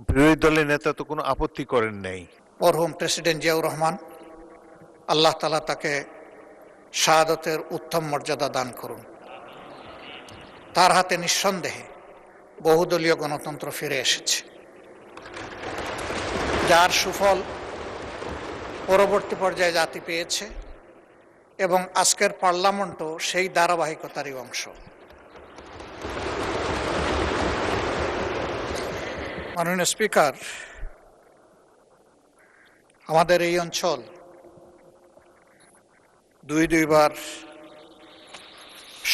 বিরোধী দলের নেতা তো কোনো আপত্তি করেন নাই। মরহুম প্রেসিডেন্ট জিয়াউর রহমান, আল্লাহ তাআলা তাকে শাহাদতের উত্তম মর্যাদা দান করুন। তার হাতে নিঃসন্দেহে বহুদলীয় গণতন্ত্র ফিরে এসেছে, যার সুফল পরবর্তী পর্যায়ে জাতি পেয়েছে এবং আজকের পার্লামেন্টও সেই ধারাবাহিকতারই অংশ। মাননীয় স্পিকার, আমাদের এই অঞ্চল দুইবার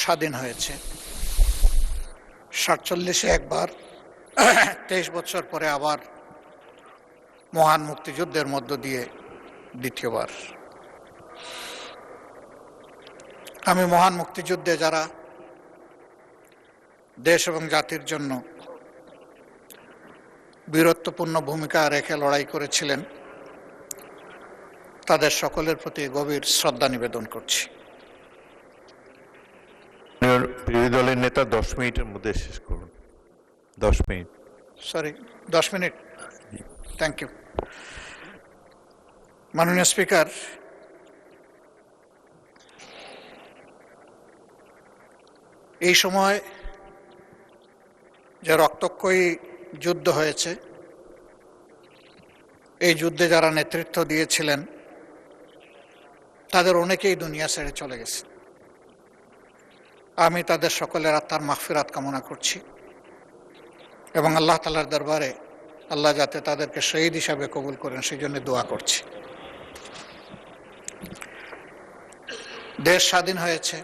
স্বাধীন হয়েছে। 47-এ একবার, 23 বছর পরে আবার মহান মুক্তিযুদ্ধের মধ্য দিয়ে দ্বিতীয়বার। আমি মহান মুক্তিযুদ্ধে যারা দেশ এবং জাতির জন্য বীরত্বপূর্ণ ভূমিকা রেখে লড়াই করেছিলেন, তাদের সকলের প্রতি গভীর শ্রদ্ধা নিবেদন করছি। বিরোধী দলের নেতা 10 মিনিটের মধ্যে শেষ করুন। 10 মিনিট। সরি, 10 মিনিট। Thank you. মাননীয় স্পিকার, এই সময় যে রক্তক্ষয়ী যুদ্ধ হয়েছে, এই যুদ্ধে যারা নেতৃত্ব দিয়েছিলেন তাদের অনেকেই দুনিয়া ছেড়ে চলে গেছে। আমি তাদের সকলের আত্মার মাগফিরাত কামনা করছি এবং আল্লাহ তাআলার দরবারে আল্লাহ যাতে তাদেরকে শহীদ হিসাবে কবুল করেন সেই জন্য দোয়া করছি। দেশ স্বাধীন হয়েছে,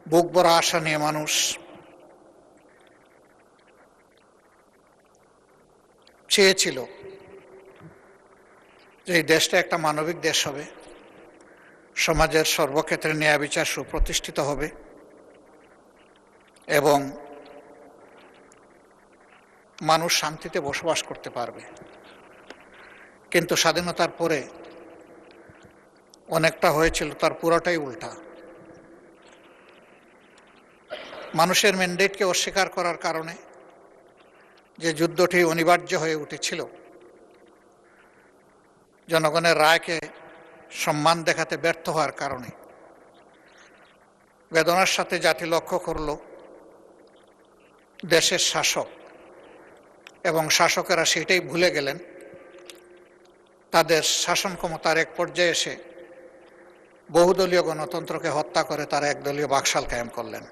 বুক ভরা আশা নিয়ে মানুষ চেয়েছিল যে এই দেশটা একটা মানবিক দেশ হবে, সমাজের সর্বক্ষেত্রে ন্যায় বিচার সুপ্রতিষ্ঠিত হবে এবং মানুষ শান্তিতে বসবাস করতে পারবে। কিন্তু স্বাধীনতার পরে অনেকটা হয়েছিল তার পুরোটাই উল্টা। মানুষের ম্যান্ডেটকে অস্বীকার করার কারণে যে যুদ্ধটি অনিবার্য হয়ে উঠেছিল, জনগণের রায়কে সম্মান দেখাতে ব্যর্থ হওয়ার কারণে বেদনার সাথে জাতি লক্ষ্য করল দেশের শাসক এবং শাসকেরা সেটাই ভুলে গেলেন। তাদের শাসন ক্ষমতার এক পর্যায়ে এসে বহুদলীয় গণতন্ত্রকে হত্যা করে তারা একদলীয় বাকশাল কায়েম করলেন।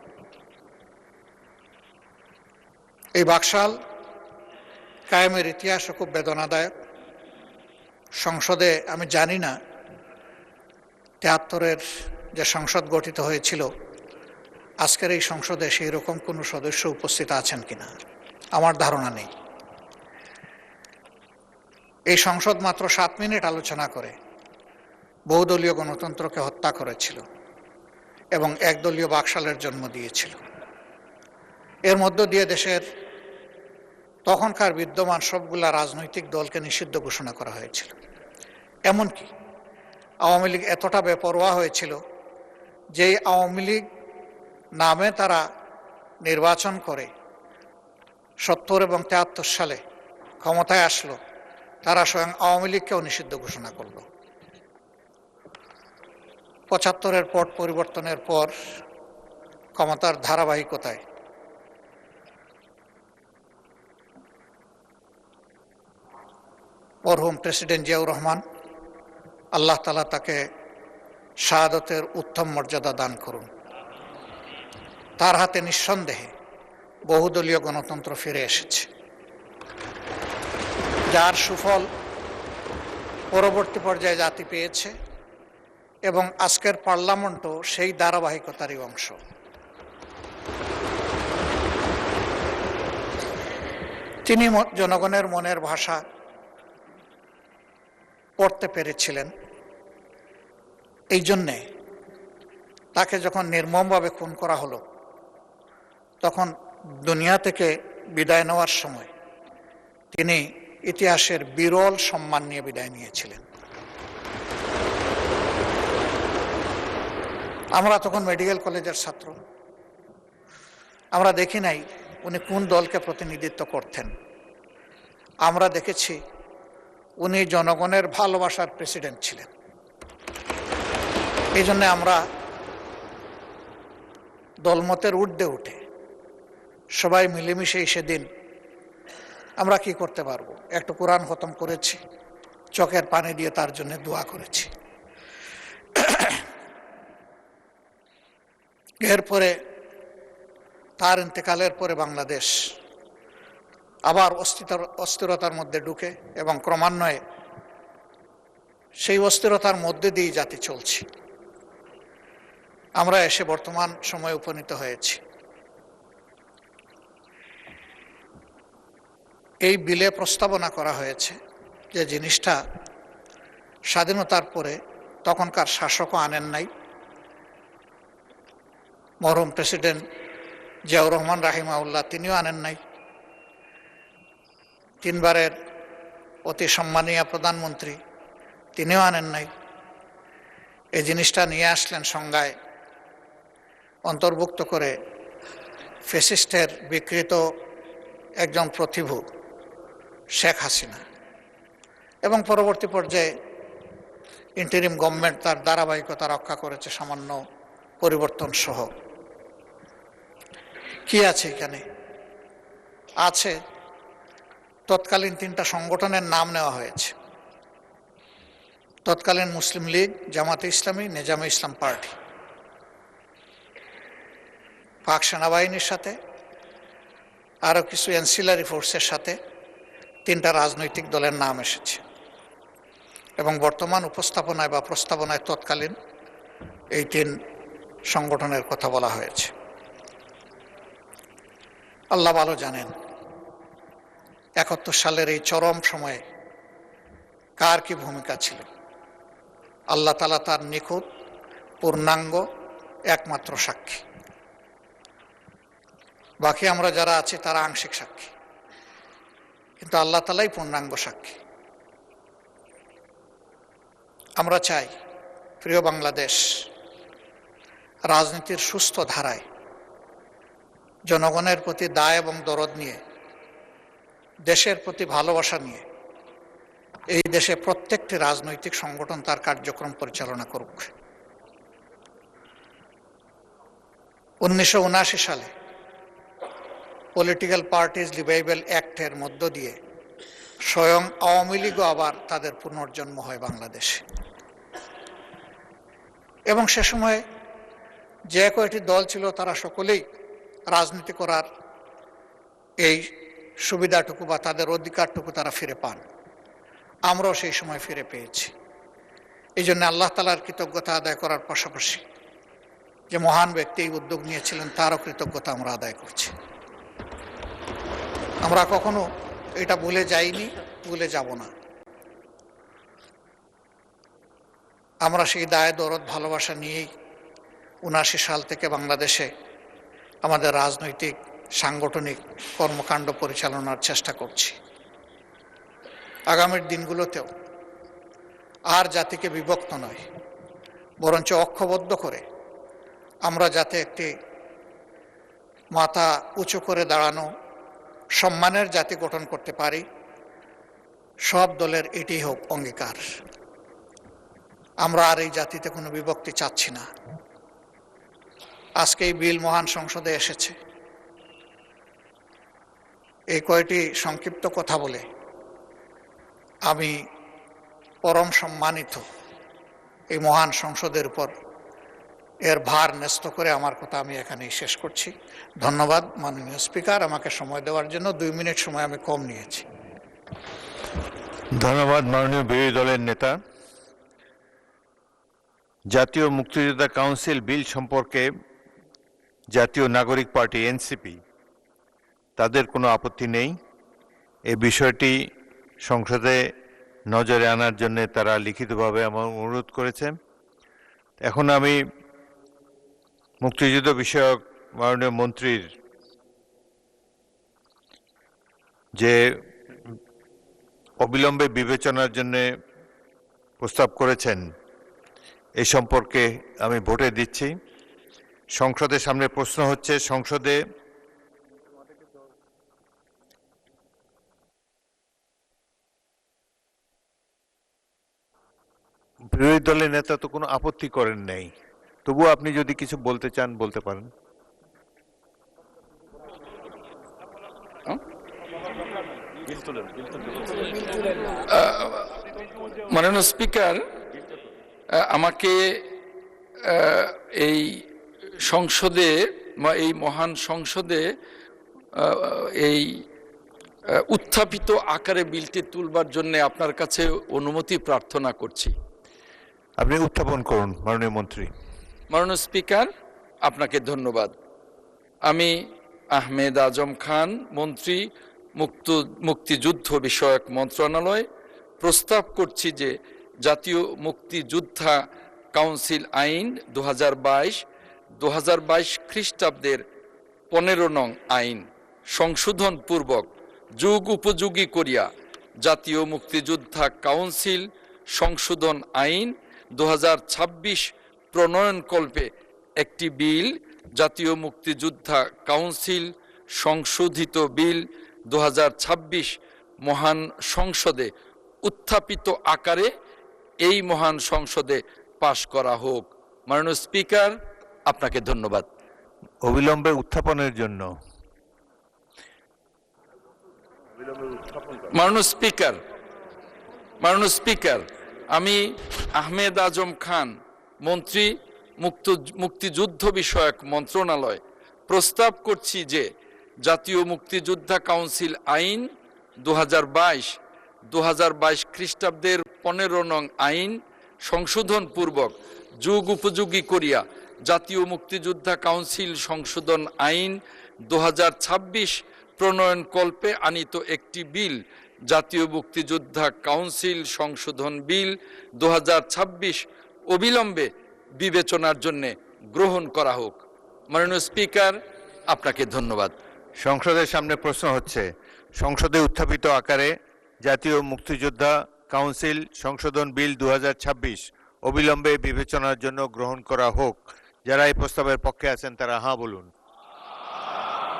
এই বাকশাল কায়েমের ইতিহাসও খুব বেদনাদায়ক। সংসদে আমি জানি না 73-এর যে সংসদ গঠিত হয়েছিল, আজকের এই সংসদে সেই রকম কোনো সদস্য উপস্থিত আছেন কিনা আমার ধারণা নেই। এই সংসদ মাত্র 7 মিনিট আলোচনা করে বহুদলীয় গণতন্ত্রকে হত্যা করেছিল এবং একদলীয় বাকশালের জন্ম দিয়েছিল। এর মধ্য দিয়ে দেশের তখনকার বিদ্যমান সবগুলা রাজনৈতিক দলকে নিষিদ্ধ ঘোষণা করা হয়েছিল। এমনকি আওয়ামী লীগ এতটা বেপরোয়া হয়েছিল যে আওয়ামী লীগ নামে তারা নির্বাচন করে 70 এবং 73 সালে ক্ষমতায় আসলো, তারা স্বয়ং আওয়ামী লীগকেও নিষিদ্ধ ঘোষণা করল। 75-এর পট পরিবর্তনের পর ক্ষমতার ধারাবাহিকতায় মরহুম প্রেসিডেন্ট জিয়াউর রহমান, আল্লাহ তাআলা তাকে শাহাদতের উত্তম মর্যাদা দান করুন। তার হাতে নিঃসন্দেহে বহুদলীয় গণতন্ত্র ফিরে এসেছে, যার সুফল পরবর্তী পর্যায়ে জাতি পেয়েছে এবং আজকের পার্লামেন্টও সেই ধারাবাহিকতারই অংশ। তিনি জনগণের মনের ভাষা পড়তে পেরেছিলেন। এই জন্যে তাকে যখন নির্মমভাবে খুন করা হলো, তখন দুনিয়া থেকে বিদায় নেওয়ার সময় তিনি ইতিহাসের বিরল সম্মান নিয়ে বিদায় নিয়েছিলেন। আমরা তখন মেডিকেল কলেজের ছাত্র, আমরা দেখি নাই উনি কোন দলকে প্রতিনিধিত্ব করতেন, আমরা দেখেছি উনি জনগণের ভালোবাসার প্রেসিডেন্ট ছিলেন। এই জন্য আমরা দলমতের ঊর্ধ্বে উঠে সবাই মিলেমিশে সেদিন আমরা কি করতে পারবো, একটু কোরআন খতম করেছি, চোখের পানি দিয়ে তার জন্য দোয়া করেছি। এরপরে তার ইন্তেকালের পরে বাংলাদেশ আবার অস্থিরতার মধ্যে ঢুকে এবং ক্রমান্বয়ে সেই অস্থিরতার মধ্যে দিয়ে জাতি চলছে। আমরা এসে বর্তমান সময়ে উপনীত হয়েছি। এই বিলে প্রস্তাবনা করা হয়েছে যে জিনিসটা স্বাধীনতার পরে তখনকার শাসকও আনেন নাই, মরহুম প্রেসিডেন্ট জিয়াউর রহমান রাহিমাহুল্লাহ তিনিও আনেন নাই, তিনবারের অতি সম্মানীয় প্রধানমন্ত্রী তিনিও আনেন নাই। এই জিনিসটা নিয়ে আসলেন সংজ্ঞায় অন্তর্ভুক্ত করে ফ্যাসিস্টের বিকৃত একজন প্রতিভু শেখ হাসিনা, এবং পরবর্তী পর্যায়ে ইন্টারিম গভর্নমেন্ট তার ধারাবাহিকতা রক্ষা করেছে সামান্য পরিবর্তন সহ। কি আছে এখানে? আছে তৎকালীন তিনটা সংগঠনের নাম নেওয়া হয়েছে: তৎকালীন মুসলিম লীগ, জামাতে ইসলামী, নিজামে ইসলাম পার্টি। পাক সেনাবাহিনীর সাথে আরও কিছু অ্যান্সিলারি ফোর্সের সাথে তিনটা রাজনৈতিক দলের নাম এসেছে, এবং বর্তমান উপস্থাপনায় বা প্রস্তাবনায় তৎকালীন এই তিন সংগঠনের কথা বলা হয়েছে। আল্লাহ ভালো জানেন 71 সালের এই চরম সময়ে কার কি ভূমিকা ছিল। আল্লাহ তাআলা তার নিখুঁত পূর্ণাঙ্গ একমাত্র সাক্ষী, বাকি আমরা যারা আছি তারা আংশিক সাক্ষী, কিন্তু আল্লাহ তাআলাই পূর্ণাঙ্গ সাক্ষী। আমরা চাই প্রিয় বাংলাদেশ রাজনীতির সুস্থ ধারায় জনগণের প্রতি দায় এবং দরদ নিয়ে, দেশের প্রতি ভালোবাসা নিয়ে এই দেশে প্রত্যেকটি রাজনৈতিক সংগঠন তার কার্যক্রম পরিচালনা করুক। 1979 সালে পলিটিক্যাল পার্টিজ রিভাইভাল অ্যাক্টের মধ্য দিয়ে স্বয়ং আওয়ামী লীগও আবার তাদের পুনর্জন্ম হয় বাংলাদেশে, এবং সে সময় যে কয়টি দল ছিল তারা সকলেই রাজনীতি করার এই সুবিধাটুকু বা তাদের অধিকারটুকু তারা ফিরে পান। আমরাও সেই সময় ফিরে পেয়েছি। এই জন্য আল্লাহ তাআলার কৃতজ্ঞতা আদায় করার পাশাপাশি যে মহান ব্যক্তি এই উদ্যোগ নিয়েছিলেন তারও কৃতজ্ঞতা আমরা আদায় করছি। আমরা কখনো এটা ভুলে যাইনি, ভুলে যাব না। আমরা সেই দায় দরদ ভালোবাসা নিয়েই 79 সাল থেকে বাংলাদেশে আমাদের রাজনৈতিক সাংগঠনিক কর্মকাণ্ড পরিচালনার চেষ্টা করছি। আগামীর দিনগুলোতেও আর জাতিকে বিভক্ত নয়, বরঞ্চ ঐক্যবদ্ধ করে আমরা যাতে একটি মাথা উঁচু করে দাঁড়ানো সম্মানের জাতি গঠন করতে পারি, সব দলের এটি হোক অঙ্গীকার। আমরা আর এই জাতিতে কোনো বিভক্তি চাচ্ছি না। আজকে এই বিল মহান সংসদে এসেছে। এই কয়টি সংক্ষিপ্ত কথা বলে আমি পরম সম্মানিত এই মহান সংসদের উপর এর ভার ন্যস্ত করে আমার কথা আমি এখানেই শেষ করছি। ধন্যবাদ মাননীয় স্পিকার, আমাকে সময় দেওয়ার জন্য। 2 মিনিট সময় আমি কম নিয়েছি। ধন্যবাদ মাননীয় বিরোধী দলের নেতা। জাতীয় মুক্তিযোদ্ধা কাউন্সিল বিল সম্পর্কে জাতীয় নাগরিক পার্টি এনসিপি তাদের কোনো আপত্তি নেই। এই বিষয়টি সংসদে নজরে আনার জন্য তারা লিখিতভাবে আমার অনুরোধ করেছে। এখন আমি মুক্তিযুদ্ধ বিষয়ক মাননীয় মন্ত্রীর যে অবিলম্বে বিবেচনার জন্য প্রস্তাব করেছেন এই সম্পর্কে আমি ভোটে দিচ্ছি। সংসদের সামনে প্রশ্ন হচ্ছে, সংসদে বিরোধী দলের নেতা তো কোনো আপত্তি করেন নাই, তবুও আপনি যদি কিছু বলতে চান বলতে পারেন। মাননীয় স্পিকার, আমাকে এই সংসদে বা এই মহান সংসদে এই উত্থাপিত আকারে বিলটি তুলবার জন্য আপনার কাছে অনুমতি প্রার্থনা করছি। আপনি উত্থাপন করুন মাননীয় মন্ত্রী। মাননীয় স্পিকার, আপনাকে ধন্যবাদ। আমি আহমেদ আজম খান, মন্ত্রী মুক্তিযুদ্ধ বিষয়ক মন্ত্রণালয়, প্রস্তাব করছি যে জাতীয় মুক্তিযোদ্ধা কাউন্সিল আইন 2022 খ্রিস্টাব্দের 15 নং আইন সংশোধন পূর্বক যুগ উপযোগী করিয়া জাতীয় মুক্তিযোদ্ধা কাউন্সিল সংশোধন আইন 2026 প্রণয়নকল্পে একটি বিল, জাতীয় মুক্তিযোদ্ধা কাউন্সিল সংশোধিত বিল 2026 মহান সংসদে উত্থাপিত আকারে এই মহান সংসদে পাশ করা হোক। মাননীয় স্পিকার, আপনাকে ধন্যবাদ। অবিলম্বে উত্থাপনের জন্য। মাননীয় স্পিকার, আমি আহমেদ আজম খান, মন্ত্রী মুক্তিযুদ্ধ বিষয়ক মন্ত্রণালয়, প্রস্তাব করছি যে জাতীয় মুক্তিযোদ্ধা কাউন্সিল আইন 2022 খ্রিস্টাব্দের 15 নং আইন সংশোধন পূর্বক যুগ উপযোগী করিয়া জাতীয় মুক্তিযোদ্ধা কাউন্সিল সংশোধন আইন 2026 প্রণয়নকল্পে আনিত একটি বিল, জাতীয় মুক্তিযোদ্ধা কাউন্সিল সংশোধন বিল 2026 অবিলম্বে বিবেচনার জন্য গ্রহণ করা হোক। মাননীয় স্পিকার, আপনাকে ধন্যবাদ। সংসদের সামনে প্রশ্ন হচ্ছে, সংসদে উত্থাপিত আকারে জাতীয় মুক্তিযোদ্ধা কাউন্সিল সংশোধন বিল 2026 অবিলম্বে বিবেচনার জন্য গ্রহণ করা হোক। যারা এই প্রস্তাবের পক্ষে আছেন তারা হ্যাঁ বলুন,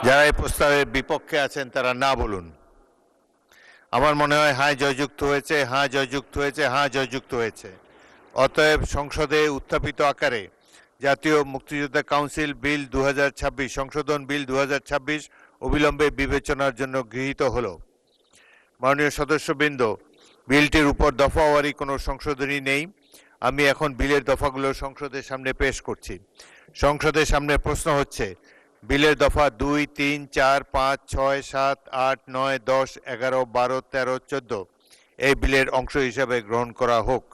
যারা এই প্রস্তাবের বিপক্ষে আছেন তারা না বলুন। আমার মনে হয় হ্যাঁ জয়যুক্ত হয়েছে, হ্যাঁ জয়যুক্ত হয়েছে, হ্যাঁ জয়যুক্ত হয়েছে। অতএব সংসদে উত্থাপিত আকারে জাতীয় মুক্তিযোদ্ধা কাউন্সিল বিল 2026 সংশোধন বিল 2026 অবিলম্বে বিবেচনার জন্য গৃহীত হল। মাননীয় সদস্যবৃন্দ, বিলটির উপর দফাওয়ারি কোনো সংশোধনী নেই। আমি এখন বিলের দফাগুলো সংসদের সামনে পেশ করছি। সংসদের সামনে প্রশ্ন হচ্ছে, বিলের দফা 2, 3, 4, 5, 6, 7, 8, 9, 10, 11, 12, 13, 14 এই বিলের অংশ হিসাবে গ্রহণ করা হোক।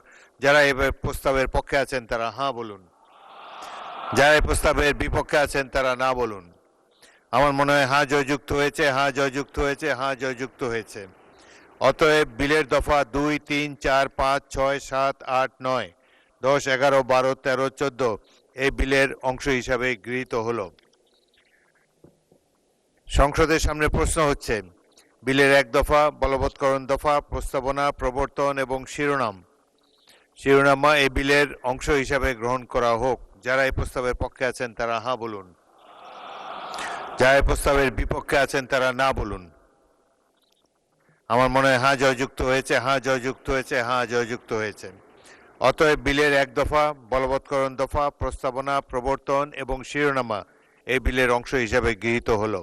যারা এই প্রস্তাবের পক্ষে আছেন তারা হ্যাঁ বলুন, যারা এই প্রস্তাবের বিপক্ষে আছেন তারা না বলুন। আমার মনে হয় হ্যাঁ জয়যুক্ত হয়েছে, হ্যাঁ জয়যুক্ত হয়েছে, হ্যাঁ জয়যুক্ত হয়েছে। অতএব বিলের দফা 2, 3, 4, 5, 6, 7, 8, 9, 10, 11, 12, 13, 14 এই বিলের অংশ হিসাবে গৃহীত হলো। সংসদের সামনে প্রশ্ন হচ্ছে, বিলের 1 দফা, বলবৎকরণ দফা, প্রস্তাবনা, প্রবর্তন এবং শিরোনামা এই বিলের অংশ হিসাবে গ্রহণ করা হোক। যারা এই প্রস্তাবের পক্ষে আছেন তারা হ্যাঁ বলুন, যারা এই প্রস্তাবের বিপক্ষে আছেন তারা না বলুন। আমার মনে হয় হ্যাঁ জয়যুক্ত হয়েছে, হ্যাঁ জয়যুক্ত হয়েছে, হ্যাঁ জয়যুক্ত হয়েছে। অতএব বিলের 1 দফা, বলবৎকরণ দফা, প্রস্তাবনা, প্রবর্তন এবং শিরোনামা এই বিলের অংশ হিসাবে গৃহীত হলো।